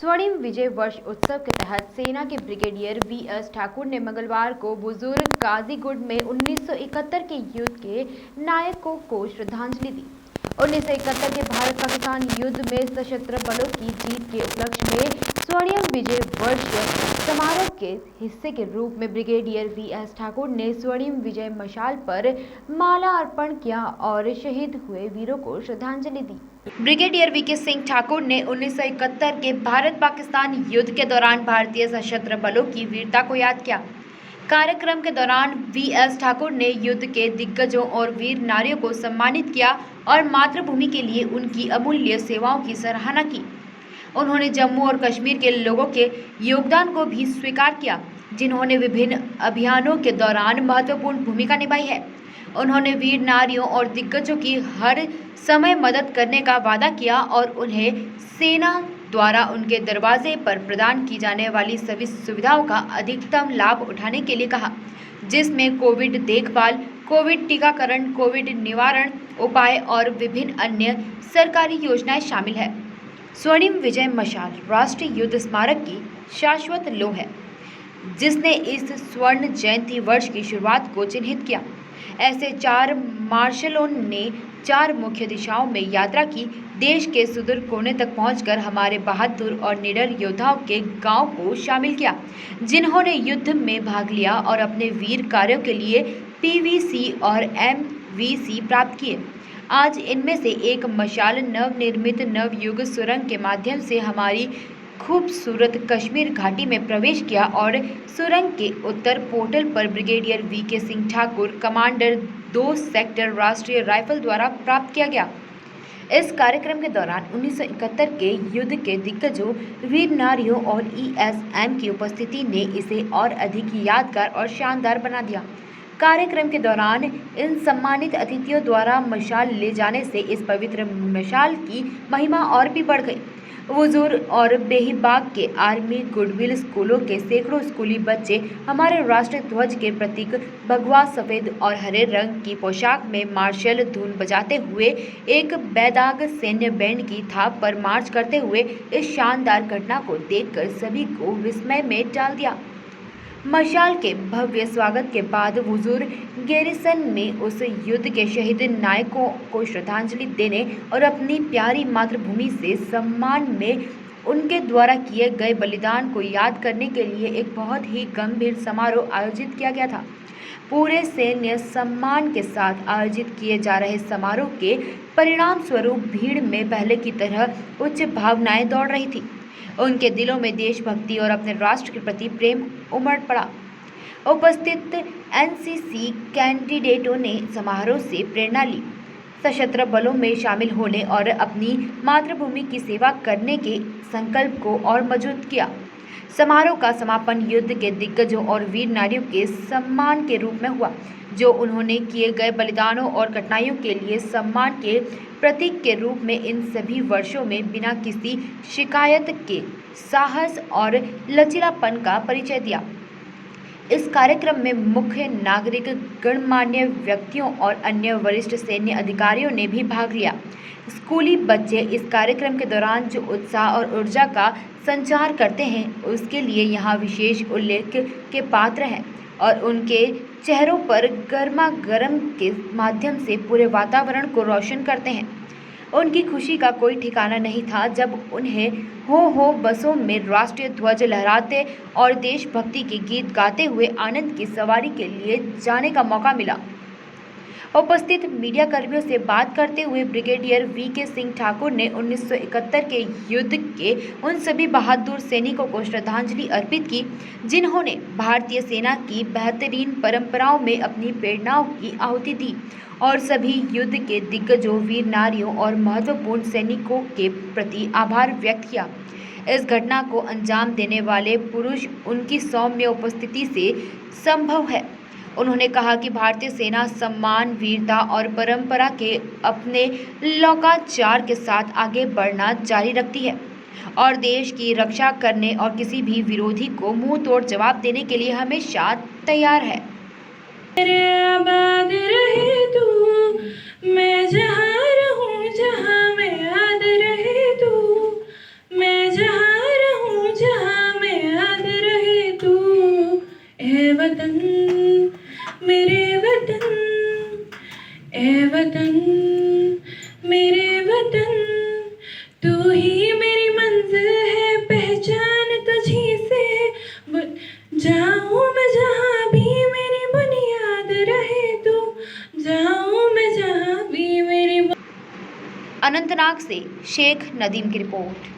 स्वर्णिम विजय वर्ष उत्सव के तहत सेना के ब्रिगेडियर वीएस ठाकुर ने मंगलवार को बुजुर्ग काजीगुंड में 1971 के युद्ध के नायकों को श्रद्धांजलि दी। 1971 के भारत पाकिस्तान युद्ध में सशस्त्र बलों की जीत के उपलक्ष्य में स्वर्णिम विजय वर्ष समारोह के हिस्से के रूप में ब्रिगेडियर वीएस ठाकुर ने स्वर्णिम विजय मशाल पर माला अर्पण किया और शहीद हुए वीरों को श्रद्धांजलि दी। ब्रिगेडियर वीके सिंह ठाकुर ने 1971 के भारत पाकिस्तान युद्ध के दौरान भारतीय सशस्त्र बलों की वीरता को याद किया। कार्यक्रम के दौरान वीएस ठाकुर ने युद्ध के दिग्गजों और वीर नारियों को सम्मानित किया और मातृभूमि के लिए उनकी अमूल्य सेवाओं की सराहना की। उन्होंने जम्मू और कश्मीर के लोगों के योगदान को भी स्वीकार किया, जिन्होंने विभिन्न अभियानों के दौरान महत्वपूर्ण भूमिका निभाई है। उन्होंने वीर नारियों और दिग्गजों की हर समय मदद करने का वादा किया और उन्हें सेना द्वारा उनके दरवाजे पर प्रदान की जाने वाली सभी सुविधाओं का अधिकतम लाभ उठाने के लिए कहा, जिसमें कोविड देखभाल, कोविड टीकाकरण, कोविड निवारण उपाय और विभिन्न अन्य सरकारी योजनाएं शामिल है। स्वर्णिम विजय मशाल राष्ट्रीय युद्ध स्मारक की शाश्वत लौह है, जिसने इस स्वर्ण जयंती वर्ष की शुरुआत को चिन्हित किया। ऐसे 4 मार्शलों ने 4 मुख्य दिशाओं में यात्रा की, देश के सुदूर कोने तक पहुंचकर हमारे बहादुर और निडर योद्धाओं के गांव को शामिल किया, जिन्होंने युद्ध में भाग लिया और अपने वीर कार्यों के लिए पीवीसी और एमवीसी प्राप्त किए। आज इनमें से एक मशाल नवनिर्मित नवयुग सुरंग के माध्यम से हमारी खूबसूरत कश्मीर घाटी में प्रवेश किया और सुरंग के उत्तर पोर्टल पर brigadier VK Singh Thakur, commander 2 sector Rashtriya rifle द्वारा प्राप्त किया गया। इस कार्यक्रम के दौरान 1971 के युद्ध के दिग्गजों, वीर नारियों और ईएसएम की उपस्थिति ने इसे और अधिक यादगार और शानदार बना दिया। कार्यक्रम के दौरान इन सम्मानित अतिथियों द्वारा मशाल ले जाने से इस पवित्र मशाल की महिमा और भी बढ़ गई। हुजूर और बेहिबाग के आर्मी गुडविल स्कूलों के सैकड़ों स्कूली बच्चे हमारे राष्ट्रीय ध्वज के प्रतीक भगवा सफ़ेद और हरे रंग की पोशाक में मार्शल धुन बजाते हुए एक बेदाग सैन्य बैंड की थाप पर मार्च करते हुए इस शानदार घटना को देखकर सभी को विस्मय में डाल दिया। मशाल के भव्य स्वागत के बाद हुजूर गैरिसन में उस युद्ध के शहीद नायकों को श्रद्धांजलि देने और अपनी प्यारी मातृभूमि से सम्मान में उनके द्वारा किए गए बलिदान को याद करने के लिए एक बहुत ही गंभीर समारोह आयोजित किया गया था। पूरे सैन्य सम्मान के साथ आयोजित किए जा रहे समारोह के परिणाम स्वरूप भीड़ में पहले की तरह उच्च भावनाएं दौड़ रही थी। उनके दिलों में देशभक्ति और अपने राष्ट्र के प्रति प्रेम उमड़ पड़ा। उपस्थित एनसीसी कैंडिडेटों ने समारोह से प्रेरणा ली, सशस्त्र बलों में शामिल होने और अपनी मातृभूमि की सेवा करने के संकल्प को और मजबूत किया। समारोह का समापन युद्ध के दिग्गजों और वीर नारियों के सम्मान के रूप में हुआ, जो उन्होंने किए गए बलिदानों और कठिनाइयों के लिए सम्मान के प्रतीक के रूप में इन सभी वर्षों में बिना किसी शिकायत के साहस और लचीलापन का परिचय दिया। इस कार्यक्रम में मुख्य नागरिक, गणमान्य व्यक्तियों और अन्य वरिष्ठ सैन्य अधिकारियों ने भी भाग लिया। स्कूली बच्चे इस कार्यक्रम के दौरान जो उत्साह और ऊर्जा का संचार करते हैं, उसके लिए यहाँ विशेष उल्लेख के पात्र हैं और उनके चेहरों पर गर्मा गर्म के माध्यम से पूरे वातावरण को रोशन करते हैं। उनकी खुशी का कोई ठिकाना नहीं था जब उन्हें हो बसों में राष्ट्रीय ध्वज लहराते और देशभक्ति के गीत गाते हुए आनंद की सवारी के लिए जाने का मौका मिला। उपस्थित मीडिया कर्मियों से बात करते हुए ब्रिगेडियर वीके सिंह ठाकुर ने 1971 के युद्ध के उन सभी बहादुर सैनिकों को श्रद्धांजलि अर्पित की, जिन्होंने भारतीय सेना की बेहतरीन परंपराओं में अपनी प्रेरणाओं की आहुति दी और सभी युद्ध के दिग्गजों, वीर नारियों और महत्वपूर्ण सैनिकों के प्रति आभार व्यक्त किया। इस घटना को अंजाम देने वाले पुरुष उनकी सौम्य उपस्थिति से संभव है। उन्होंने कहा कि भारतीय सेना सम्मान, वीरता और परंपरा के अपने लोकाचार के साथ आगे बढ़ना जारी रखती है और देश की रक्षा करने और किसी भी विरोधी को मुंह तोड़ जवाब देने के लिए हमेशा तैयार है। मेरे आबाद रहे तू, मैं जहाँ रहूँ, जहाँ मैं याद रहे तू, मैं जहाँ रहूँ मेरे वतन, तू ही मेरी मंजिल है, पहचान तुझी से जाऊं मैं जहाँ भी मेरी बुनियाद रहे तू, जाऊं मैं जहाँ भी मेरी। अनंतनाग से शेख नदीम की रिपोर्ट।